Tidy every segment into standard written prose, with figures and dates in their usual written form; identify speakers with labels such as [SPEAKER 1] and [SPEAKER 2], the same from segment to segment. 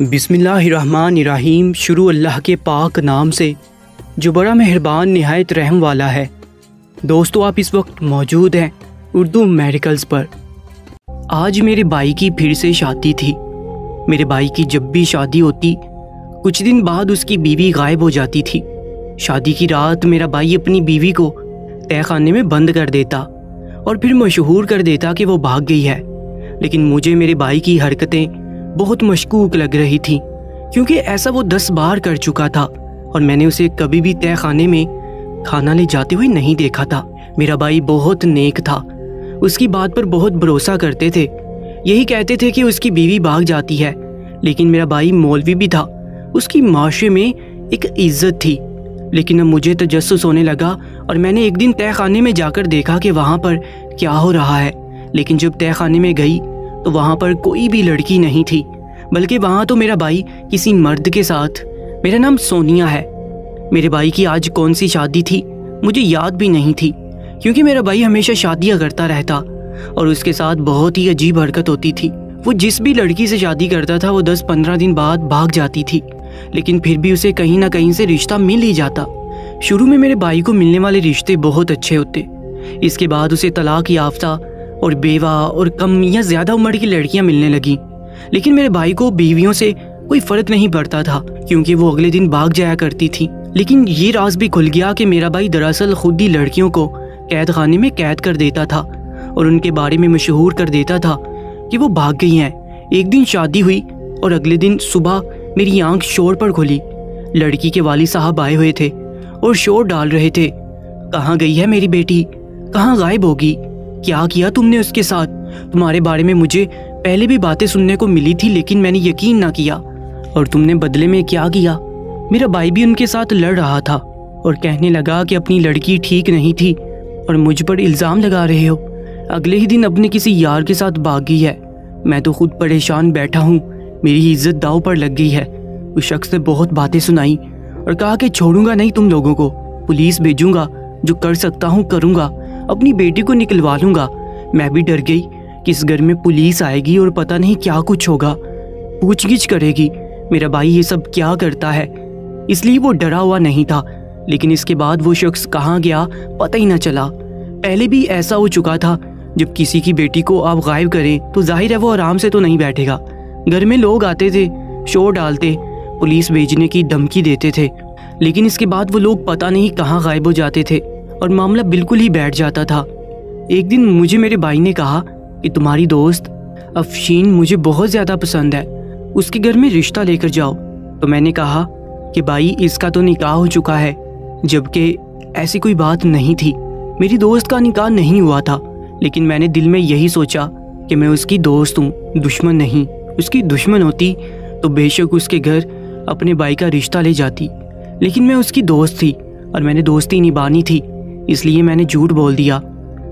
[SPEAKER 1] बिस्मिल्लाहिर्रहमानिर्रहीम। शुरू अल्लाह के पाक नाम से जो बड़ा मेहरबान निहायत रहम वाला है। दोस्तों, आप इस वक्त मौजूद हैं उर्दू मेडिकल्स पर। आज मेरे भाई की फिर से शादी थी। मेरे भाई की जब भी शादी होती कुछ दिन बाद उसकी बीवी गायब हो जाती थी। शादी की रात मेरा भाई अपनी बीवी को तहखाने में बंद कर देता और फिर मशहूर कर देता कि वो भाग गई है। लेकिन मुझे मेरे भाई की हरकतें बहुत मशकूक लग रही थी, क्योंकि ऐसा वो 10 बार कर चुका था और मैंने उसे कभी भी तहखाने में खाना ले जाते हुए नहीं देखा था। मेरा भाई बहुत नेक था, उसकी बात पर बहुत भरोसा करते थे। यही कहते थे कि उसकी बीवी भाग जाती है, लेकिन मेरा भाई मौलवी भी था, उसकी माशरे में एक इज्जत थी। लेकिन अब मुझे तजस्सुस होने लगा और मैंने एक दिन तहखाने में जाकर देखा कि वहाँ पर क्या हो रहा है। लेकिन जब तहखाने में गई तो वहाँ पर कोई भी लड़की नहीं थी, बल्कि वहाँ तो मेरा भाई किसी मर्द के साथ। मेरा नाम सोनिया है। मेरे भाई की आज कौन सी शादी थी मुझे याद भी नहीं थी, क्योंकि मेरा भाई हमेशा शादियाँ करता रहता और उसके साथ बहुत ही अजीब हरकत होती थी। वो जिस भी लड़की से शादी करता था वो 10-15 दिन बाद भाग जाती थी, लेकिन फिर भी उसे कहीं ना कहीं से रिश्ता मिल ही जाता। शुरू में मेरे भाई को मिलने वाले रिश्ते बहुत अच्छे होते, इसके बाद उसे तलाक याफ्ता और बेवा और कम या ज़्यादा उम्र की लड़कियां मिलने लगीं। लेकिन मेरे भाई को बीवियों से कोई फ़र्क नहीं पड़ता था, क्योंकि वो अगले दिन भाग जाया करती थी। लेकिन ये राज भी खुल गया कि मेरा भाई दरअसल खुद ही लड़कियों को कैद खाने में कैद कर देता था और उनके बारे में मशहूर कर देता था कि वो भाग गई हैं। एक दिन शादी हुई और अगले दिन सुबह मेरी आंख शोर पर खुली। लड़की के वालिद साहब आए हुए थे और शोर डाल रहे थे, कहाँ गई है मेरी बेटी, कहाँ गायब होगी, क्या किया तुमने उसके साथ। तुम्हारे बारे में मुझे पहले भी बातें सुनने को मिली थी, लेकिन मैंने यकीन ना किया। और तुमने बदले में क्या किया। मेरा भाई भी उनके साथ लड़ रहा था और कहने लगा कि अपनी लड़की ठीक नहीं थी और मुझ पर इल्ज़ाम लगा रहे हो। अगले ही दिन अपने किसी यार के साथ भाग गई है। मैं तो खुद परेशान बैठा हूँ, मेरी इज्जत दाव पर लग गई है। उस शख्स ने बहुत बातें सुनाई और कहा कि छोड़ूंगा नहीं तुम लोगों को, पुलिस भेजूंगा, जो कर सकता हूँ करूँगा, अपनी बेटी को निकलवा लूँगा। मैं भी डर गई कि इस घर में पुलिस आएगी और पता नहीं क्या कुछ होगा, पूछगिछ करेगी मेरा भाई ये सब क्या करता है, इसलिए वो डरा हुआ नहीं था। लेकिन इसके बाद वो शख्स कहाँ गया पता ही ना चला। पहले भी ऐसा हो चुका था, जब किसी की बेटी को आप गायब करें तो जाहिर है वो आराम से तो नहीं बैठेगा। घर में लोग आते थे, शोर डालते, पुलिस भेजने की धमकी देते थे, लेकिन इसके बाद वो लोग पता नहीं कहाँ गायब हो जाते थे और मामला बिल्कुल ही बैठ जाता था। एक दिन मुझे मेरे भाई ने कहा कि तुम्हारी दोस्त अफशीन मुझे बहुत ज़्यादा पसंद है, उसके घर में रिश्ता लेकर जाओ। तो मैंने कहा कि भाई इसका तो निकाह हो चुका है, जबकि ऐसी कोई बात नहीं थी। मेरी दोस्त का निकाह नहीं हुआ था, लेकिन मैंने दिल में यही सोचा कि मैं उसकी दोस्त हूँ, दुश्मन नहीं। उसकी दुश्मन होती तो बेशक उसके घर अपने भाई का रिश्ता ले जाती, लेकिन मैं उसकी दोस्त थी और मैंने दोस्ती निभानी थी, इसलिए मैंने झूठ बोल दिया।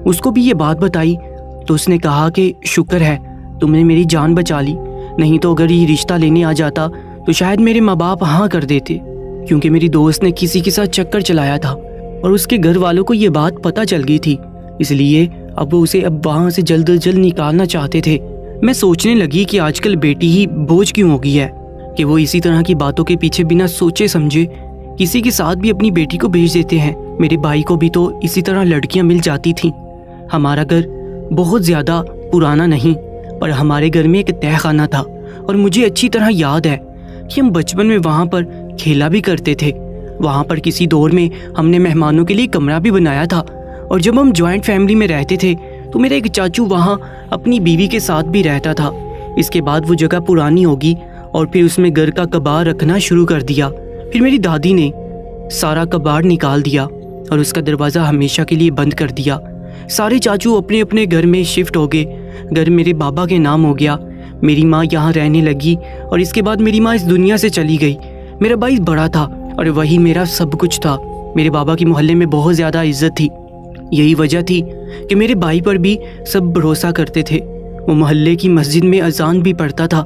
[SPEAKER 1] उसको भी ये बात बताई तो उसने कहा कि शुक्र है तुमने मेरी जान बचा ली, नहीं तो अगर ये रिश्ता लेने आ जाता तो शायद मेरे माँ बाप हाँ कर देते, क्योंकि मेरी दोस्त ने किसी के साथ चक्कर चलाया था और उसके घर वालों को ये बात पता चल गई थी, इसलिए अब वो उसे अब वहाँ से जल्द अज जल्द निकालना चाहते थे। मैं सोचने लगी कि आजकल बेटी ही बोझ क्यों हो गई है कि वो इसी तरह की बातों के पीछे बिना सोचे समझे किसी के साथ भी अपनी बेटी को भेज देते हैं। मेरे भाई को भी तो इसी तरह लड़कियां मिल जाती थीं। हमारा घर बहुत ज़्यादा पुराना नहीं, पर हमारे घर में एक तहखाना था और मुझे अच्छी तरह याद है कि हम बचपन में वहाँ पर खेला भी करते थे। वहाँ पर किसी दौर में हमने मेहमानों के लिए कमरा भी बनाया था और जब हम जॉइंट फैमिली में रहते थे तो मेरा एक चाचू वहाँ अपनी बीवी के साथ भी रहता था। इसके बाद वो जगह पुरानी होगी और फिर उसमें घर का कबाड़ रखना शुरू कर दिया। फिर मेरी दादी ने सारा कबाड़ निकाल दिया और उसका दरवाज़ा हमेशा के लिए बंद कर दिया। सारे चाचू अपने अपने घर में शिफ्ट हो गए। घर मेरे बाबा के नाम हो गया। मेरी माँ यहाँ रहने लगी और इसके बाद मेरी माँ इस दुनिया से चली गई। मेरा भाई बड़ा था और वही मेरा सब कुछ था। मेरे बाबा की मोहल्ले में बहुत ज़्यादा इज्जत थी। यही वजह थी कि मेरे भाई पर भी सब भरोसा करते थे। वो मोहल्ले की मस्जिद में अजान भी पढ़ता था,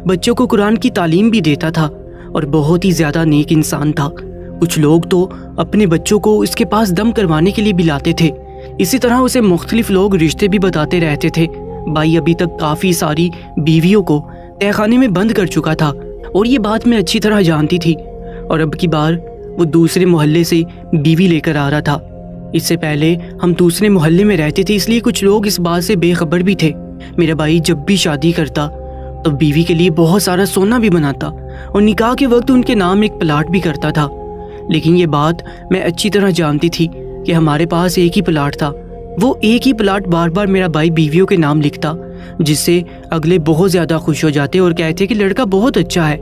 [SPEAKER 1] बच्चों को कुरान की तालीम भी देता था और बहुत ही ज़्यादा नेक इंसान था। कुछ लोग तो अपने बच्चों को इसके पास दम करवाने के लिए भी लाते थे। इसी तरह उसे मुख्तलिफ लोग रिश्ते भी बताते रहते थे। भाई अभी तक काफ़ी सारी बीवियों को तहखाने में बंद कर चुका था और ये बात मैं अच्छी तरह जानती थी। और अब की बार वो दूसरे मोहल्ले से बीवी लेकर आ रहा था। इससे पहले हम दूसरे मोहल्ले में रहते थे, इसलिए कुछ लोग इस बात से बेखबर भी थे। मेरा भाई जब भी शादी करता तो बीवी के लिए बहुत सारा सोना भी बनाता और निकाह के वक्त उनके नाम एक प्लाट भी करता था। लेकिन ये बात मैं अच्छी तरह जानती थी कि हमारे पास एक ही प्लाट था। वो एक ही प्लाट बार बार मेरा भाई बीवियों के नाम लिखता, जिससे अगले बहुत ज़्यादा खुश हो जाते और कहते कि लड़का बहुत अच्छा है।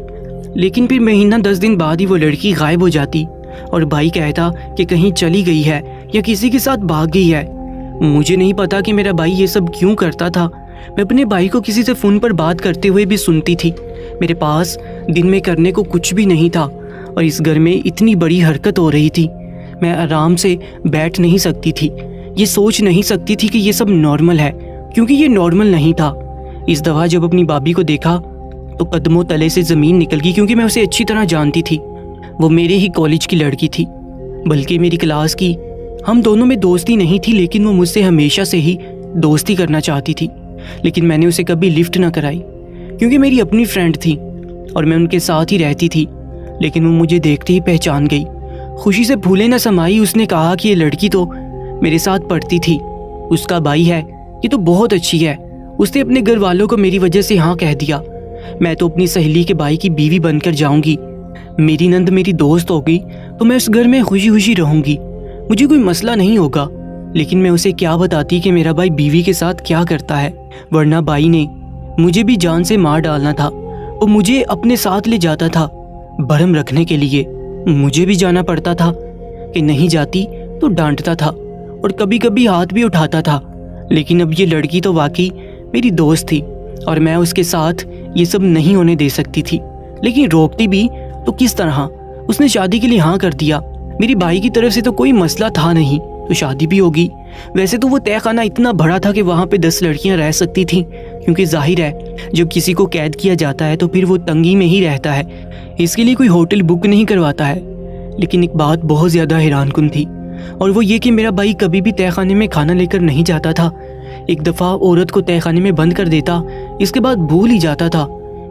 [SPEAKER 1] लेकिन फिर महीना 10 दिन बाद ही वो लड़की गायब हो जाती और भाई कहता कि कहीं चली गई है या किसी के साथ भाग गई है। मुझे नहीं पता कि मेरा भाई ये सब क्यों करता था। मैं अपने भाई को किसी से फ़ोन पर बात करते हुए भी सुनती थी। मेरे पास दिन में करने को कुछ भी नहीं था और इस घर में इतनी बड़ी हरकत हो रही थी। मैं आराम से बैठ नहीं सकती थी, ये सोच नहीं सकती थी कि ये सब नॉर्मल है, क्योंकि ये नॉर्मल नहीं था। इस दफ़ा जब अपनी भाभी को देखा तो कदमों तले से ज़मीन निकल गई, क्योंकि मैं उसे अच्छी तरह जानती थी। वो मेरे ही कॉलेज की लड़की थी, बल्कि मेरी क्लास की। हम दोनों में दोस्ती नहीं थी, लेकिन वो मुझसे हमेशा से ही दोस्ती करना चाहती थी। लेकिन मैंने उसे कभी लिफ्ट ना कराई, क्योंकि मेरी अपनी फ्रेंड थी और मैं उनके साथ ही रहती थी। लेकिन वो मुझे देखते ही पहचान गई। खुशी से फूले न समाई। उसने कहा कि ये लड़की तो मेरे साथ पढ़ती थी, उसका भाई है, ये तो बहुत अच्छी है। उसने अपने घर वालों को मेरी वजह से हाँ कह दिया। मैं तो अपनी सहेली के भाई की बीवी बनकर जाऊंगी। मेरी नंद मेरी दोस्त होगी तो मैं उस घर में खुशी खुशी रहूंगी, मुझे कोई मसला नहीं होगा। लेकिन मैं उसे क्या बताती कि मेरा भाई बीवी के साथ क्या करता है, वरना भाई ने मुझे भी जान से मार डालना था। वो मुझे अपने साथ ले जाता था भरम रखने के लिए। मुझे भी जाना पड़ता था, कि नहीं जाती तो डांटता था और कभी कभी हाथ भी उठाता था। लेकिन अब ये लड़की तो वाकई मेरी दोस्त थी और मैं उसके साथ ये सब नहीं होने दे सकती थी। लेकिन रोकती भी तो किस तरह। उसने शादी के लिए हाँ कर दिया। मेरी भाई की तरफ से तो कोई मसला था नहीं, तो शादी भी होगी। वैसे तो वो तहखाना इतना बड़ा था कि वहाँ पे 10 लड़कियाँ रह सकती थीं, क्योंकि जाहिर है जब किसी को कैद किया जाता है तो फिर वो तंगी में ही रहता है, इसके लिए कोई होटल बुक नहीं करवाता है। लेकिन एक बात बहुत ज़्यादा हैरानकुन थी, और वो ये कि मेरा भाई कभी भी तहखाने में खाना लेकर नहीं जाता था। एक दफ़ा औरत को तहखाने में बंद कर देता, इसके बाद भूल ही जाता था।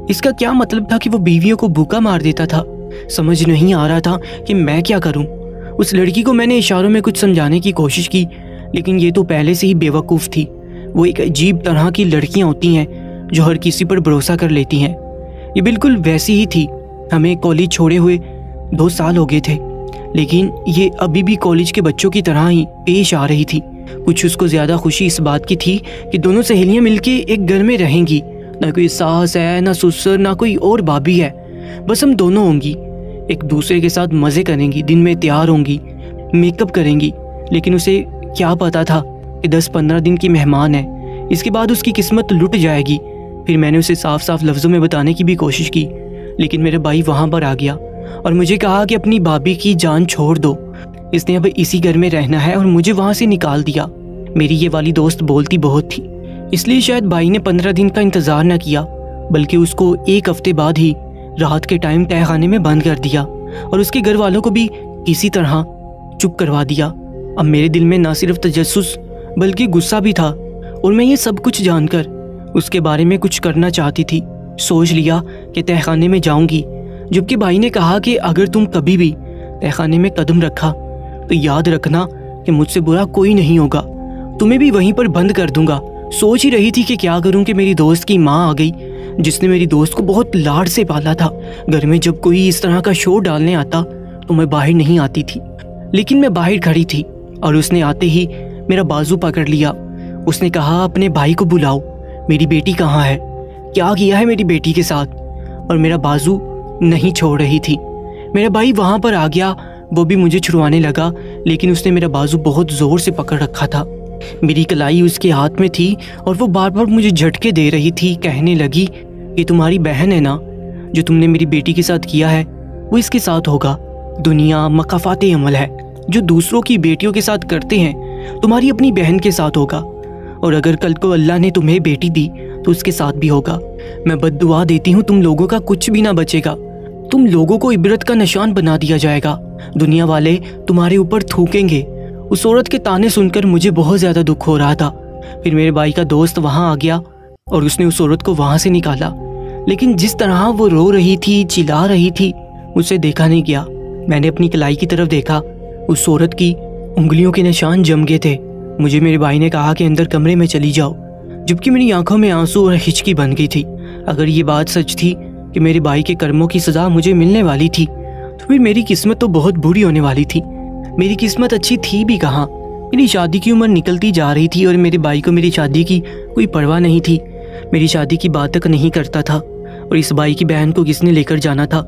[SPEAKER 1] इसका क्या मतलब था कि वो बीवियों को भूखा मार देता था। समझ नहीं आ रहा था कि मैं क्या करूं। उस लड़की को मैंने इशारों में कुछ समझाने की कोशिश की, लेकिन ये तो पहले से ही बेवकूफ़ थी। वो एक अजीब तरह की लड़कियां होती हैं जो हर किसी पर भरोसा कर लेती हैं। ये बिल्कुल वैसी ही थी। हमें कॉलेज छोड़े हुए 2 साल हो गए थे, लेकिन ये अभी भी कॉलेज के बच्चों की तरह ही पेश आ रही थी। कुछ उसको ज़्यादा खुशी इस बात की थी कि दोनों सहेलियां मिलके एक घर में रहेंगी। ना कोई सास है, ना ससुर, ना कोई और भाभी है, बस हम दोनों होंगी। एक दूसरे के साथ मज़े करेंगी, दिन में तैयार होंगी, मेकअप करेंगी। लेकिन उसे क्या पता था कि 10-15 दिन की मेहमान है, इसके बाद उसकी किस्मत लुट जाएगी। फिर मैंने उसे साफ साफ लफ्ज़ों में बताने की भी कोशिश की, लेकिन मेरा भाई वहाँ पर आ गया और मुझे कहा कि अपनी भाभी की जान छोड़ दो, इसने अब इसी घर में रहना है, और मुझे वहाँ से निकाल दिया। मेरी ये वाली दोस्त बोलती बहुत थी, इसलिए शायद भाई ने 15 दिन का इंतज़ार न किया, बल्कि उसको 1 हफ्ते बाद ही रात के टाइम तहखाने में बंद कर दिया और उसके घर वालों को भी किसी तरह चुप करवा दिया। अब मेरे दिल में ना सिर्फ तजस्सुस बल्कि गुस्सा भी था, और मैं ये सब कुछ जानकर उसके बारे में कुछ करना चाहती थी। सोच लिया कि तहखाने में जाऊंगी, जबकि भाई ने कहा कि अगर तुम कभी भी तहखाने में कदम रखा तो याद रखना कि मुझसे बुरा कोई नहीं होगा, तुम्हें भी वहीं पर बंद कर दूंगा। सोच ही रही थी कि क्या करूं कि मेरी दोस्त की माँ आ गई, जिसने मेरी दोस्त को बहुत लाड से पाला था। घर में जब कोई इस तरह का शोर डालने आता तो मैं बाहर नहीं आती थी, लेकिन मैं बाहर खड़ी थी और उसने आते ही मेरा बाजू पकड़ लिया। उसने कहा, अपने भाई को बुलाओ, मेरी बेटी कहाँ है, क्या किया है मेरी बेटी के साथ। और मेरा बाजू नहीं छोड़ रही थी। मेरा भाई वहाँ पर आ गया, वो भी मुझे छुड़वाने लगा, लेकिन उसने मेरा बाजू बहुत ज़ोर से पकड़ रखा था। मेरी कलाई उसके हाथ में थी और वो बार बार मुझे झटके दे रही थी। कहने लगी, ये तुम्हारी बहन है ना, जो तुमने मेरी बेटी के साथ किया है वो इसके साथ होगा। दुनिया मकाफात अमल है, जो दूसरों की बेटियों के साथ करते हैं तुम्हारी अपनी बहन के साथ होगा, और अगर कल को अल्लाह ने तुम्हें बेटी दी तो उसके साथ भी होगा। मैं बद्दुआ देती हूँ, तुम लोगों का कुछ भी ना बचेगा, तुम लोगों को इबरत का निशान बना दिया जाएगा, दुनिया वाले तुम्हारे ऊपर थूकेंगे। उस औरत के ताने सुनकर मुझे बहुत ज़्यादा दुख हो रहा था। फिर मेरे भाई का दोस्त वहाँ आ गया और उसने उस औरत को वहाँ से निकाला, लेकिन जिस तरह वो रो रही थी, चिल्ला रही थी, उसे देखा नहीं गया। मैंने अपनी कलाई की तरफ देखा, उस औरत की उंगलियों के निशान जम गए थे। मुझे मेरे भाई ने कहा कि अंदर कमरे में चली जाओ, जबकि मेरी आंखों में आंसू और हिचकी बन गई थी। अगर ये बात सच थी कि मेरे भाई के कर्मों की सज़ा मुझे मिलने वाली थी, तो फिर मेरी किस्मत तो बहुत बुरी होने वाली थी। मेरी किस्मत अच्छी थी भी कहाँ। मेरी शादी की उम्र निकलती जा रही थी और मेरे भाई को मेरी शादी की कोई परवाह नहीं थी। मेरी शादी की बात तक नहीं करता था। और इस भाई की बहन को किसने लेकर जाना था?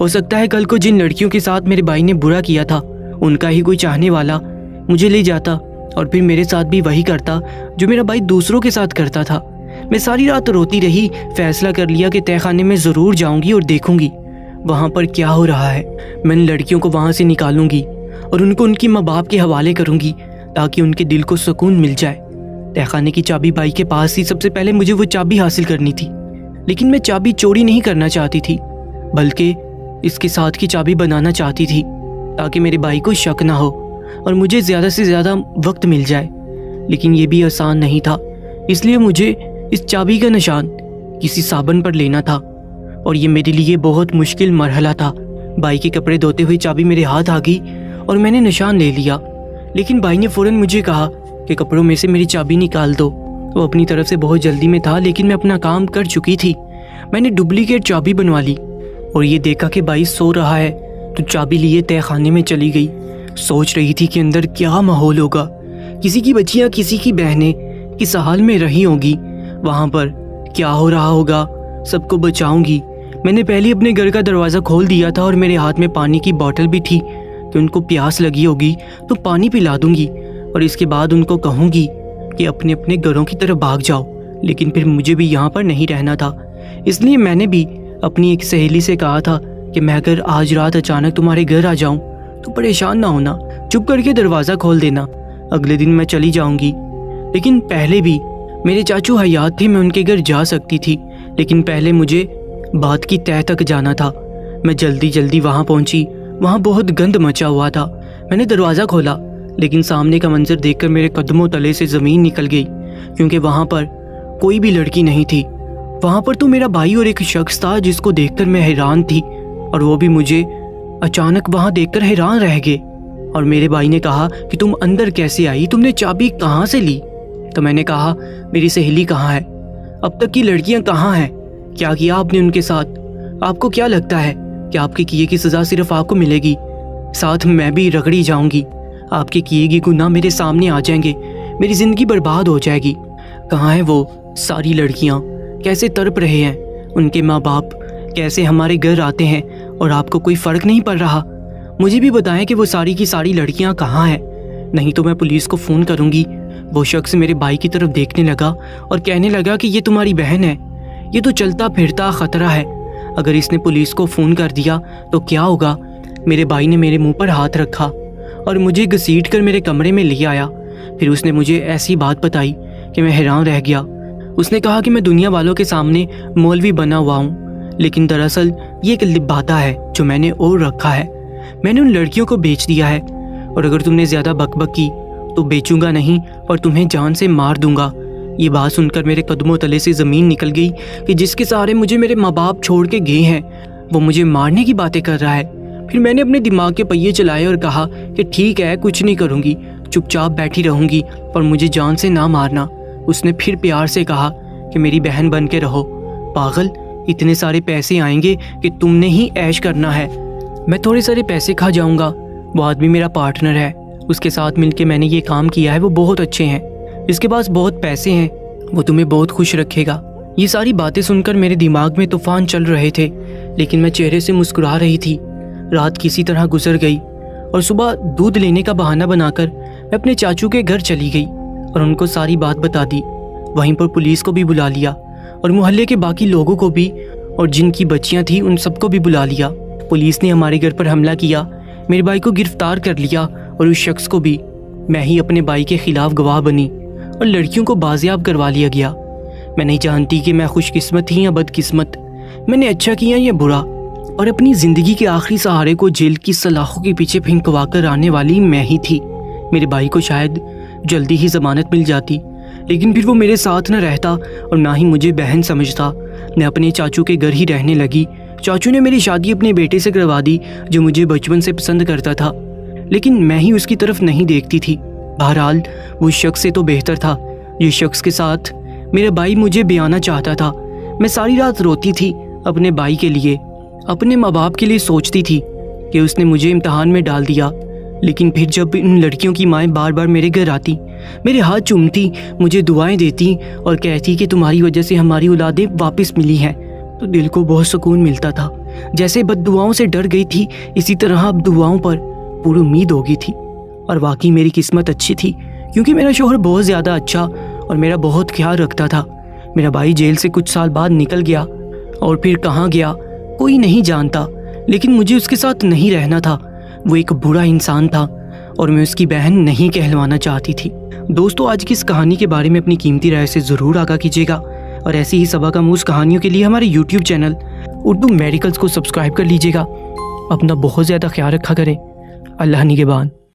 [SPEAKER 1] हो सकता है कल को जिन लड़कियों के साथ मेरे भाई ने बुरा किया था, उनका ही कोई चाहने वाला मुझे ले जाता और फिर मेरे साथ भी वही करता जो मेरा भाई दूसरों के साथ करता था। मैं सारी रात रोती रही। फैसला कर लिया कि तहखाने में ज़रूर जाऊंगी और देखूंगी वहाँ पर क्या हो रहा है। मैं इन लड़कियों को वहाँ से निकालूंगी और उनको उनकी माँ बाप के हवाले करूंगी ताकि उनके दिल को सुकून मिल जाए। तहखाने की चाबी भाई के पास थी। सबसे पहले मुझे वो चाबी हासिल करनी थी, लेकिन मैं चाबी चोरी नहीं करना चाहती थी, बल्कि इसके साथ की चाबी बनाना चाहती थी ताकि मेरे भाई को शक ना हो और मुझे ज़्यादा से ज़्यादा वक्त मिल जाए। लेकिन ये भी आसान नहीं था, इसलिए मुझे इस चाबी का निशान किसी साबुन पर लेना था और ये मेरे लिए बहुत मुश्किल मरहला था। भाई के कपड़े धोते हुए चाबी मेरे हाथ आ गई और मैंने निशान ले लिया। लेकिन भाई ने फ़ौरन मुझे कहा कि कपड़ों में से मेरी चाबी निकाल दो। वो अपनी तरफ से बहुत जल्दी में था, लेकिन मैं अपना काम कर चुकी थी। मैंने डुप्लीकेट चाबी बनवा ली और ये देखा कि भाई सो रहा है तो चाबी लिए तहखाने में चली गई। सोच रही थी कि अंदर क्या माहौल होगा। किसी की बच्चियाँ, किसी की बहनें किस हाल में रही होंगी, वहाँ पर क्या हो रहा होगा, सबको बचाऊंगी। मैंने पहले अपने घर का दरवाज़ा खोल दिया था और मेरे हाथ में पानी की बोतल भी थी कि उनको प्यास लगी होगी तो पानी पिला दूंगी और इसके बाद उनको कहूँगी कि अपने अपने घरों की तरफ भाग जाओ। लेकिन फिर मुझे भी यहाँ पर नहीं रहना था, इसलिए मैंने भी अपनी एक सहेली से कहा था कि मैं अगर आज रात अचानक तुम्हारे घर आ जाऊँ तो परेशान ना होना, चुप करके दरवाज़ा खोल देना, अगले दिन मैं चली जाऊँगी। लेकिन पहले भी मेरे चाचू हयात थे, मैं उनके घर जा सकती थी, लेकिन पहले मुझे बात की तह तक जाना था। मैं जल्दी जल्दी वहाँ पहुँची। वहाँ बहुत गंद मचा हुआ था। मैंने दरवाज़ा खोला, लेकिन सामने का मंजर देखकर मेरे कदमों तले से ज़मीन निकल गई, क्योंकि वहाँ पर कोई भी लड़की नहीं थी। वहाँ पर तो मेरा भाई और एक शख्स था जिसको देखकर मैं हैरान थी, और वो भी मुझे अचानक वहाँ देखकर हैरान रह गए। और मेरे भाई ने कहा कि तुम अंदर कैसे आई, तुमने चाबी कहाँ से ली? तो मैंने कहा मेरी सहेली कहाँ है, अब तक की लड़कियाँ कहाँ हैं, क्या किया आपने उनके साथ? आपको क्या लगता है कि आपके किए की सज़ा सिर्फ आपको मिलेगी? साथ मैं भी रगड़ी जाऊंगी। आपके किए की गुनाह मेरे सामने आ जाएंगे, मेरी ज़िंदगी बर्बाद हो जाएगी। कहाँ हैं वो सारी लड़कियाँ? कैसे तड़प रहे हैं उनके माँ बाप, कैसे हमारे घर आते हैं और आपको कोई फ़र्क नहीं पड़ रहा? मुझे भी बताएं कि वो सारी की सारी लड़कियाँ कहाँ हैं, नहीं तो मैं पुलिस को फ़ोन करूँगी। वो शख्स मेरे भाई की तरफ देखने लगा और कहने लगा कि ये तुम्हारी बहन है, ये तो चलता फिरता ख़तरा है, अगर इसने पुलिस को फ़ोन कर दिया तो क्या होगा? मेरे भाई ने मेरे मुंह पर हाथ रखा और मुझे घसीट कर मेरे कमरे में ले आया। फिर उसने मुझे ऐसी बात बताई कि मैं हैरान रह गया। उसने कहा कि मैं दुनिया वालों के सामने मौलवी बना हुआ हूँ, लेकिन दरअसल ये एक लिबादा है जो मैंने ओढ़ रखा है। मैंने उन लड़कियों को बेच दिया है, और अगर तुमने ज़्यादा बकबक की तो बेचूंगा नहीं और तुम्हें जान से मार दूंगा। ये बात सुनकर मेरे कदमों तले से ज़मीन निकल गई कि जिसके सहारे मुझे मेरे माँ बाप छोड़ के गए हैं, वो मुझे मारने की बातें कर रहा है। फिर मैंने अपने दिमाग के पहिए चलाए और कहा कि ठीक है, कुछ नहीं करूँगी, चुपचाप बैठी रहूँगी, पर मुझे जान से ना मारना। उसने फिर प्यार से कहा कि मेरी बहन बन के रहो। पागल, इतने सारे पैसे आएंगे कि तुमने ही ऐश करना है। मैं थोड़े सारे पैसे खा जाऊँगा। वो आदमी मेरा पार्टनर है, उसके साथ मिलके मैंने ये काम किया है, वो बहुत अच्छे हैं, इसके पास बहुत पैसे हैं, वो तुम्हें बहुत खुश रखेगा। ये सारी बातें सुनकर मेरे दिमाग में तूफान चल रहे थे, लेकिन मैं चेहरे से मुस्कुरा रही थी। रात किसी तरह गुजर गई और सुबह दूध लेने का बहाना बनाकर मैं अपने चाचू के घर चली गई और उनको सारी बात बता दी। वहीं पर पुलिस को भी बुला लिया और मोहल्ले के बाकी लोगों को भी, और जिनकी बच्चियां थी उन सबको भी बुला लिया। पुलिस ने हमारे घर पर हमला किया, मेरे भाई को गिरफ्तार कर लिया और उस शख्स को भी। मैं ही अपने भाई के खिलाफ गवाह बनी और लड़कियों को बाजियाब करवा लिया गया। मैं नहीं जानती कि मैं खुशकिस्मत थी या बदकिस्मत, मैंने अच्छा किया या बुरा, और अपनी ज़िंदगी के आखिरी सहारे को जेल की सलाखों के पीछे फेंकवा कर आने वाली मैं ही थी। मेरे भाई को शायद जल्दी ही ज़मानत मिल जाती, लेकिन फिर वो मेरे साथ न रहता और ना ही मुझे बहन समझता। मैं अपने चाचू के घर ही रहने लगी। चाचू ने मेरी शादी अपने बेटे से करवा दी जो मुझे बचपन से पसंद करता था, लेकिन मैं ही उसकी तरफ नहीं देखती थी। बहरहाल वो शख्स से तो बेहतर था जिस शख्स के साथ मेरा भाई मुझे ब्याहना चाहता था। मैं सारी रात रोती थी अपने भाई के लिए, अपने माँ बाप के लिए सोचती थी कि उसने मुझे इम्तहान में डाल दिया। लेकिन फिर जब इन लड़कियों की माएँ बार बार मेरे घर आती, मेरे हाथ चूमती, मुझे दुआएं देती और कहती कि तुम्हारी वजह से हमारी औलादें वापस मिली हैं, तो दिल को बहुत सुकून मिलता था। जैसे बद्दुआओं से डर गई थी, इसी तरह अब दुआओं पर पूरी उम्मीद हो गई थी। और वाकई मेरी किस्मत अच्छी थी, क्योंकि मेरा शौहर बहुत ज़्यादा अच्छा और मेरा बहुत ख्याल रखता था। मेरा भाई जेल से कुछ साल बाद निकल गया और फिर कहाँ गया कोई नहीं जानता, लेकिन मुझे उसके साथ नहीं रहना था। वो एक बुरा इंसान था और मैं उसकी बहन नहीं कहलवाना चाहती थी। दोस्तों, आज की इस कहानी के बारे में अपनी कीमती राय से ज़रूर आगाह कीजिएगा और ऐसी ही सबक-आमूज़ कहानियों के लिए हमारे YouTube चैनल उर्दू मेडिकल्स को सब्सक्राइब कर लीजिएगा। अपना बहुत ज़्यादा ख्याल रखा करें। अल्लाह निगहबान।